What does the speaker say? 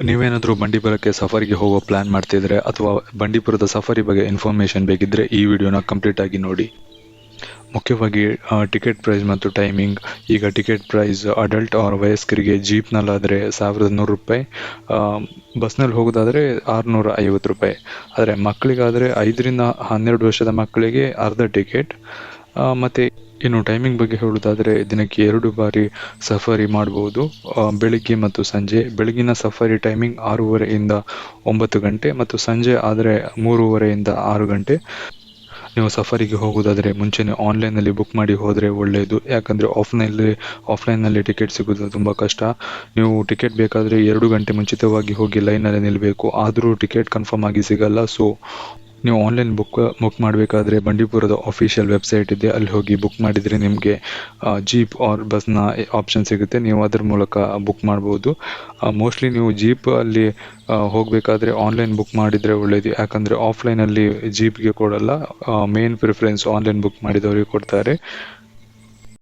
ನೀವೇನಾದರೂ ಬಂಡೀಪುರಕ್ಕೆ ಸಫರಿಗೆ ಹೋಗೋ ಪ್ಲ್ಯಾನ್ ಮಾಡ್ತಿದ್ರೆ ಅಥವಾ ಬಂಡೀಪುರದ ಸಫಾರಿ ಬಗ್ಗೆ ಇನ್ಫಾರ್ಮೇಷನ್ ಬೇಕಿದ್ದರೆ ಈ ವಿಡಿಯೋನ ಕಂಪ್ಲೀಟ್ ಆಗಿ ನೋಡಿ. ಮುಖ್ಯವಾಗಿ ಟಿಕೆಟ್ ಪ್ರೈಸ್ ಮತ್ತು ಟೈಮಿಂಗ್. ಈಗ ಟಿಕೆಟ್ ಪ್ರೈಸ್ ಅಡಲ್ಟ್ ಆರ್ ವಯಸ್ಕರಿಗೆ ಜೀಪ್ನಲ್ಲಾದರೆ ₹1,100, ಬಸ್ನಲ್ಲಿ ಹೋಗೋದಾದರೆ ₹650. ಆದರೆ ಮಕ್ಕಳಿಗಾದರೆ 5ರಿಂದ 12 ವರ್ಷದ ಮಕ್ಕಳಿಗೆ ಅರ್ಧ ಟಿಕೆಟ್. ಮತ್ತು ಇನ್ನು ಟೈಮಿಂಗ್ ಬಗ್ಗೆ ಹೇಳೋದಾದರೆ ದಿನಕ್ಕೆ 2 ಬಾರಿ ಸಫಾರಿ ಮಾಡ್ಬೋದು, ಬೆಳಿಗ್ಗೆ ಮತ್ತು ಸಂಜೆ. ಬೆಳಗಿನ ಸಫಾರಿ ಟೈಮಿಂಗ್ 6:30 9 ಗಂಟೆ ಮತ್ತು ಸಂಜೆ ಆದರೆ 3:30 6 ಗಂಟೆ. ನೀವು ಸಫಾರಿಗೆ ಹೋಗೋದಾದರೆ ಮುಂಚೆನೇ ಆನ್ಲೈನಲ್ಲಿ ಬುಕ್ ಮಾಡಿ ಹೋದರೆ ಒಳ್ಳೆಯದು, ಯಾಕಂದರೆ ಆಫ್ಲೈನ್ನಲ್ಲಿ ಟಿಕೆಟ್ ಸಿಗೋದು ತುಂಬ ಕಷ್ಟ. ನೀವು ಟಿಕೆಟ್ ಬೇಕಾದರೆ 2 ಗಂಟೆ ಮುಂಚಿತವಾಗಿ ಹೋಗಿ ಲೈನಲ್ಲಿ ನಿಲ್ಲಬೇಕು, ಆದರೂ ಟಿಕೆಟ್ ಕನ್ಫರ್ಮ್ ಆಗಿ ಸಿಗಲ್ಲ. ಸೊ ನೀವು ಆನ್ಲೈನ್ ಬುಕ್ ಮಾಡಬೇಕಾದ್ರೆ ಬಂಡೀಪುರದ ಅಫಿಷಿಯಲ್ ವೆಬ್ಸೈಟ್ ಇದೆ, ಅಲ್ಲಿ ಹೋಗಿ ಬುಕ್ ಮಾಡಿದರೆ ನಿಮಗೆ ಜೀಪ್ ಆರ್ ಬಸ್ನ ಆಪ್ಷನ್ ಸಿಗುತ್ತೆ, ನೀವು ಅದರ ಮೂಲಕ ಬುಕ್ ಮಾಡ್ಬೋದು. ಮೋಸ್ಟ್ಲಿ ನೀವು ಜೀಪಲ್ಲಿ ಹೋಗಬೇಕಾದ್ರೆ ಆನ್ಲೈನ್ ಬುಕ್ ಮಾಡಿದರೆ ಒಳ್ಳೆಯದು, ಯಾಕಂದರೆ ಆಫ್ಲೈನಲ್ಲಿ ಜೀಪ್ಗೆ ಕೊಡಲ್ಲ. ಮೇನ್ ಪ್ರಿಫರೆನ್ಸ್ ಆನ್ಲೈನ್ ಬುಕ್ ಮಾಡಿದವರಿಗೆ ಕೊಡ್ತಾರೆ.